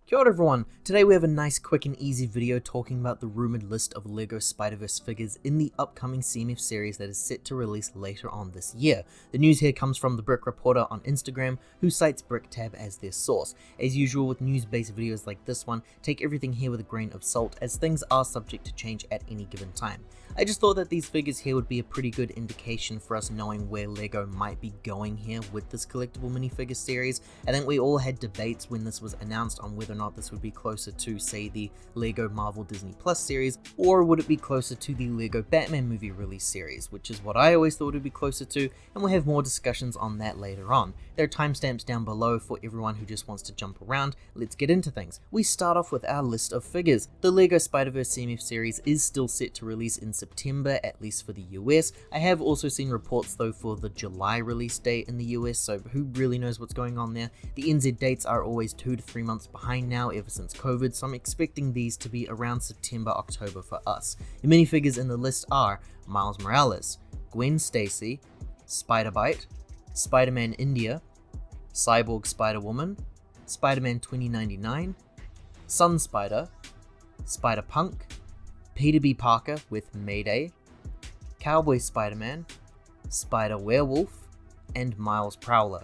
Kia ora everyone, today we have a nice quick and easy video talking about the rumoured list of LEGO Spider-Verse figures in the upcoming CMF series that is set to release later on this year. The news here comes from the Brick Reporter on Instagram, who cites BrickTab as their source. As usual with news-based videos like this one, take everything here with a grain of salt as things are subject to change at any given time. I just thought that these figures here would be a pretty good indication for us knowing where LEGO might be going here with this collectible minifigure series. I think we all had debates when this was announced on whether or not this would be closer to, say, the LEGO Marvel Disney Plus series, or would it be closer to the LEGO Batman movie release series, which is what I always thought it would be closer to, and we'll have more discussions on that later on. There are timestamps down below for everyone who just wants to jump around. Let's get into things. We start off with our list of figures. The LEGO Spider-Verse CMF series is still set to release in September, at least for the US. I have also seen reports though for the July release date in the US, so who really knows what's going on there. The NZ dates are always 2 to 3 months behind now ever since COVID, so I'm expecting these to be around September, October for us. The minifigures in the list are Miles Morales, Gwen Stacy, Spider-Byte, Spider-Man India, Cyborg Spider-Woman, Spider-Man 2099, Sun Spider, Spider-Punk, Peter B. Parker with Mayday, Cowboy Spider-Man, Spider-Werewolf, and Miles Prowler.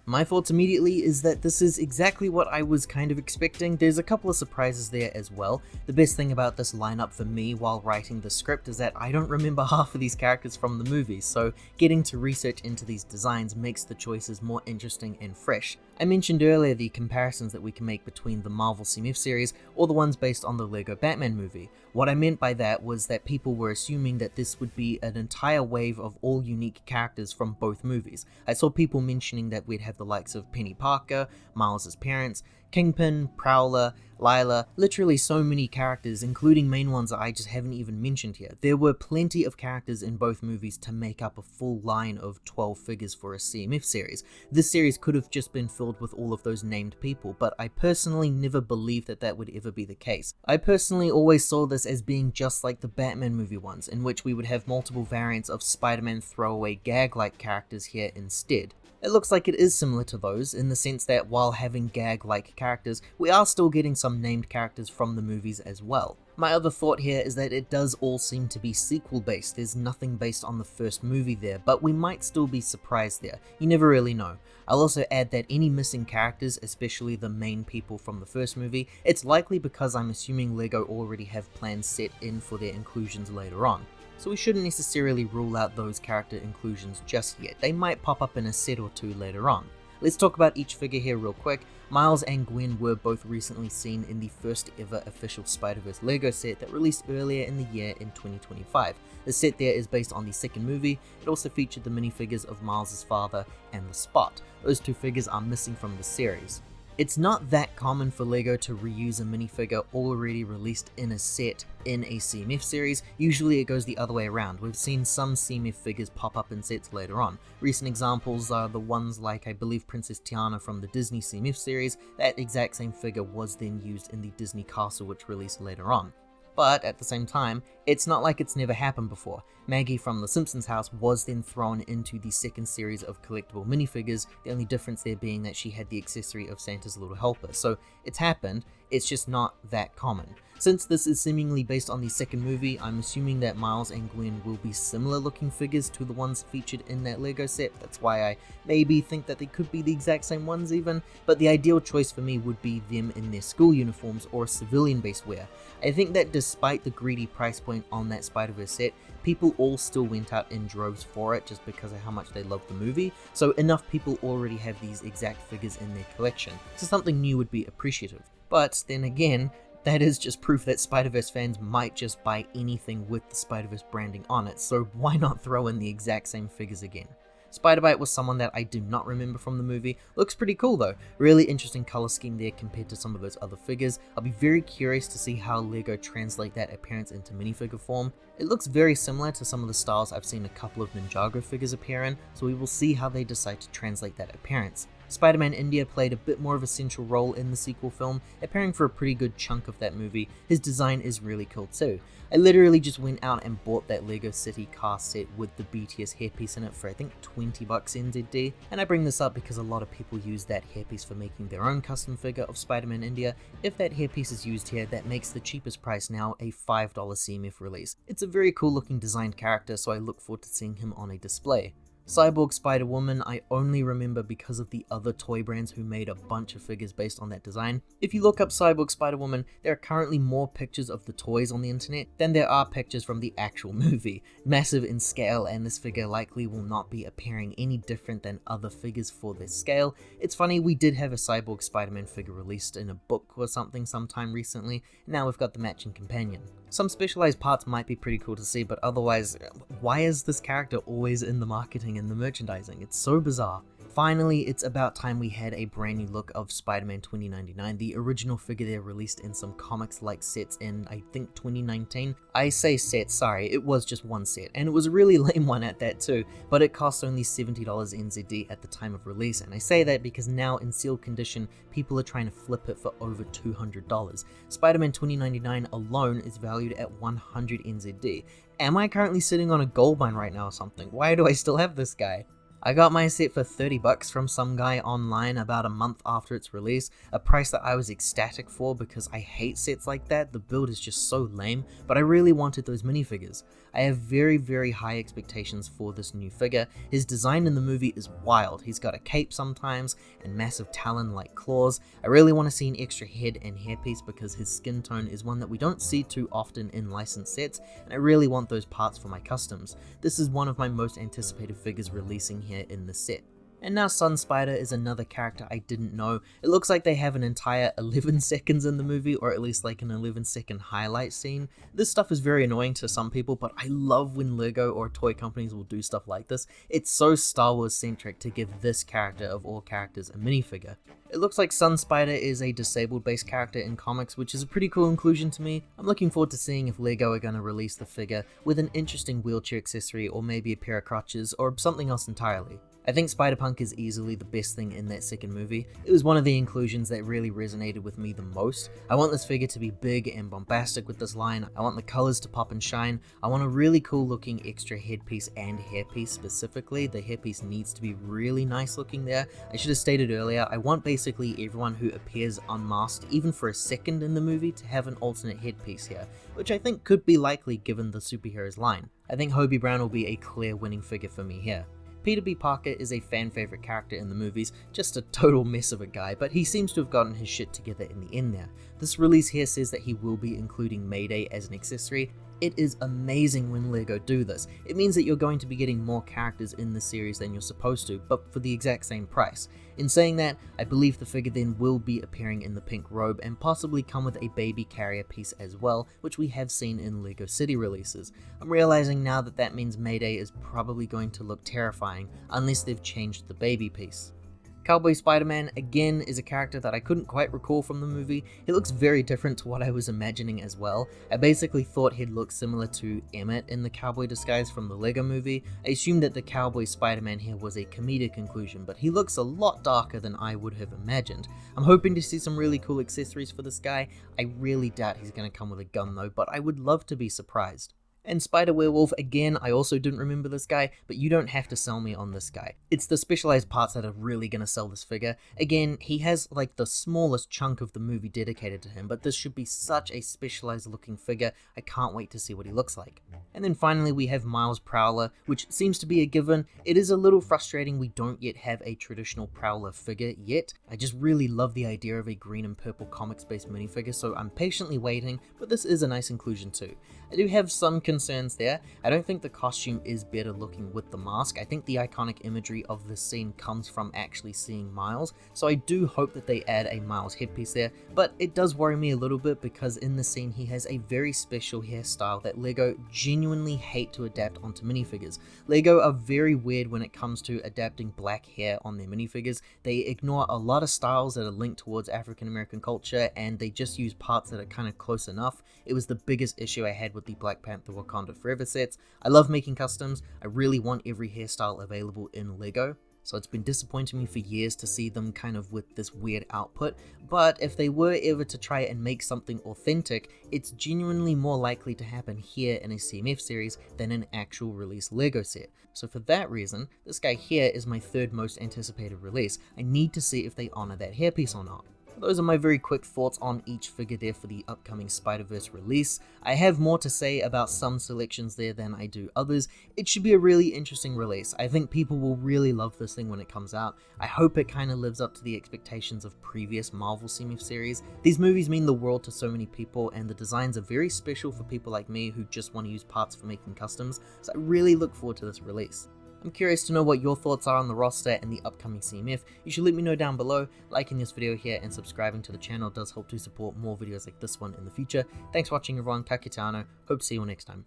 My thoughts immediately is that this is exactly what I was kind of expecting. There's a couple of surprises there as well. The best thing about this lineup for me while writing the script is that I don't remember half of these characters from the movies, so getting to research into these designs makes the choices more interesting and fresh. I mentioned earlier the comparisons that we can make between the Marvel CMF series or the ones based on the LEGO Batman movie. What I meant by that was that people were assuming that this would be an entire wave of all unique characters from both movies. I saw people mentioning that we'd have the likes of Penny Parker, Miles' parents, Kingpin, Prowler, Lila, literally so many characters, including main ones that I just haven't even mentioned here. There were plenty of characters in both movies to make up a full line of 12 figures for a CMF series. This series could have just been filled with all of those named people, but I personally never believed that that would ever be the case. I personally always saw this as being just like the Batman movie ones, in which we would have multiple variants of Spider-Man throwaway gag-like characters here instead. It looks like it is similar to those, in the sense that while having gag-like characters, we are still getting some named characters from the movies as well. My other thought here is that it does all seem to be sequel-based. There's nothing based on the first movie there, but we might still be surprised there. You never really know. I'll also add that any missing characters, especially the main people from the first movie, it's likely because I'm assuming LEGO already have plans set in for their inclusions later on. So we shouldn't necessarily rule out those character inclusions just yet. They might pop up in a set or two later on. Let's talk about each figure here real quick. Miles and Gwen were both recently seen in the first ever official Spider-Verse LEGO set that released earlier in the year in 2025. The set there is based on the second movie. It also featured the minifigures of Miles' father and the Spot. Those two figures are missing from the series. It's not that common for LEGO to reuse a minifigure already released in a set in a CMF series. Usually it goes the other way around. We've seen some CMF figures pop up in sets later on. Recent examples are the ones like, I believe, Princess Tiana from the Disney CMF series. That exact same figure was then used in the Disney Castle, which released later on. But at the same time, it's not like it's never happened before. Maggie from The Simpsons house was then thrown into the second series of collectible minifigures, the only difference there being that she had the accessory of Santa's little helper. So it's happened, it's just not that common. Since this is seemingly based on the second movie, I'm assuming that Miles and Gwen will be similar looking figures to the ones featured in that LEGO set. That's why I maybe think that they could be the exact same ones even, but the ideal choice for me would be them in their school uniforms or civilian based wear. I think that despite the greedy price point on that Spider-Verse set, people all still went out in droves for it just because of how much they love the movie, so enough people already have these exact figures in their collection, so something new would be appreciative. But then again, that is just proof that Spider-Verse fans might just buy anything with the Spider-Verse branding on it, so why not throw in the exact same figures again? Spider-Byte was someone that I do not remember from the movie. Looks pretty cool though. Really interesting color scheme there compared to some of those other figures. I'll be very curious to see how LEGO translate that appearance into minifigure form. It looks very similar to some of the styles I've seen a couple of Ninjago figures appear in, so we will see how they decide to translate that appearance. Spider-Man India played a bit more of a central role in the sequel film, appearing for a pretty good chunk of that movie. His design is really cool too. I literally just went out and bought that LEGO City car set with the BTS hairpiece in it for I think 20 bucks NZD, and I bring this up because a lot of people use that hairpiece for making their own custom figure of Spider-Man India. If that hairpiece is used here, that makes the cheapest price now a $5 CMF release. It's a very cool looking designed character, so I look forward to seeing him on a display. Cyborg Spider-Woman I only remember because of the other toy brands who made a bunch of figures based on that design. If you look up Cyborg Spider-Woman, there are currently more pictures of the toys on the internet than there are pictures from the actual movie. Massive in scale, and this figure likely will not be appearing any different than other figures for this scale. It's funny, we did have a Cyborg Spider-Man figure released in a book or something sometime recently, and now we've got the matching companion. Some specialized parts might be pretty cool to see, but otherwise, why is this character always in the marketing and the merchandising? It's so bizarre. Finally, it's about time we had a brand new look of Spider-Man 2099, the original figure they released in some comics-like sets in, I think, 2019. I say set, sorry, it was just one set, and it was a really lame one at that too, but it cost only $70 NZD at the time of release, and I say that because now in sealed condition, people are trying to flip it for over $200. Spider-Man 2099 alone is valued at 100 NZD. Am I currently sitting on a gold mine right now or something? Why do I still have this guy? I got my set for 30 bucks from some guy online about a month after its release, a price that I was ecstatic for because I hate sets like that. The build is just so lame, but I really wanted those minifigures. I have very high expectations for this new figure. His design in the movie is wild. He's got a cape sometimes and massive talon-like claws. I really want to see an extra head and hairpiece because his skin tone is one that we don't see too often in licensed sets, and I really want those parts for my customs. This is one of my most anticipated figures releasing here in the set. And now Sun Spider is another character I didn't know. It looks like they have an entire 11 seconds in the movie, or at least like an 11-second highlight scene. This stuff is very annoying to some people, but I love when LEGO or toy companies will do stuff like this. It's so Star Wars centric to give this character of all characters a minifigure. It looks like Sun Spider is a disabled based character in comics, which is a pretty cool inclusion to me. I'm looking forward to seeing if LEGO are going to release the figure with an interesting wheelchair accessory or maybe a pair of crutches or something else entirely. I think Spider-Punk is easily the best thing in that second movie. It was one of the inclusions that really resonated with me the most. I want this figure to be big and bombastic with this line. I want the colors to pop and shine. I want a really cool looking extra headpiece and hairpiece specifically. The hairpiece needs to be really nice looking there. I should have stated earlier, I want basically everyone who appears unmasked, even for a second in the movie, to have an alternate headpiece here, which I think could be likely given the superhero's line. I think Hobie Brown will be a clear winning figure for me here. Peter B. Parker is a fan favorite character in the movies, just a total mess of a guy, but he seems to have gotten his shit together in the end there. This release here says that he will be including Mayday as an accessory. It is amazing when LEGO do this. It means that you're going to be getting more characters in the series than you're supposed to, but for the exact same price. In saying that, I believe the figure then will be appearing in the pink robe and possibly come with a baby carrier piece as well, which we have seen in LEGO City releases. I'm realizing now that that means Mayday is probably going to look terrifying unless they've changed the baby piece. Cowboy Spider-Man, again, is a character that I couldn't quite recall from the movie. He looks very different to what I was imagining as well. I basically thought he'd look similar to Emmett in the cowboy disguise from the LEGO movie. I assumed that the Cowboy Spider-Man here was a comedic inclusion, but he looks a lot darker than I would have imagined. I'm hoping to see some really cool accessories for this guy. I really doubt he's going to come with a gun though, but I would love to be surprised. And Spider-Werewolf, again, I also didn't remember this guy, but you don't have to sell me on this guy. It's the specialized parts that are really going to sell this figure. Again, he has like the smallest chunk of the movie dedicated to him, but this should be such a specialized looking figure. I can't wait to see what he looks like. And then finally we have Miles Prowler, which seems to be a given. It is a little frustrating we don't yet have a traditional Prowler figure yet. I just really love the idea of a green and purple comics based minifigure, so I'm patiently waiting, but this is a nice inclusion too. I do have some concerns there. I don't think the costume is better looking with the mask. I think the iconic imagery of this scene comes from actually seeing Miles, so I do hope that they add a Miles headpiece there, but it does worry me a little bit because in the scene he has a very special hairstyle that LEGO genuinely hate to adapt onto minifigures. LEGO are very weird when it comes to adapting black hair on their minifigures. They ignore a lot of styles that are linked towards African American culture, and they just use parts that are kind of close enough. It was the biggest issue I had with the Black Panther Wakanda Forever sets. I love making customs. I really want every hairstyle available in LEGO. So it's been disappointing me for years to see them kind of with this weird output, but if they were ever to try and make something authentic, it's genuinely more likely to happen here in a CMF series than an actual release LEGO set. So for that reason, this guy here is my third most anticipated release. I need to see if they honor that hairpiece or not. Those are my very quick thoughts on each figure there for the upcoming Spider-Verse release. I have more to say about some selections there than I do others. It should be a really interesting release. I think people will really love this thing when it comes out. I hope it kind of lives up to the expectations of previous Marvel CMF series. These movies mean the world to so many people, and the designs are very special for people like me who just want to use parts for making customs, so I really look forward to this release. I'm curious to know what your thoughts are on the roster and the upcoming CMF. You should let me know down below. Liking this video here and subscribing to the channel does help to support more videos like this one in the future. Thanks for watching everyone, ka kite anō. Hope to see you all next time.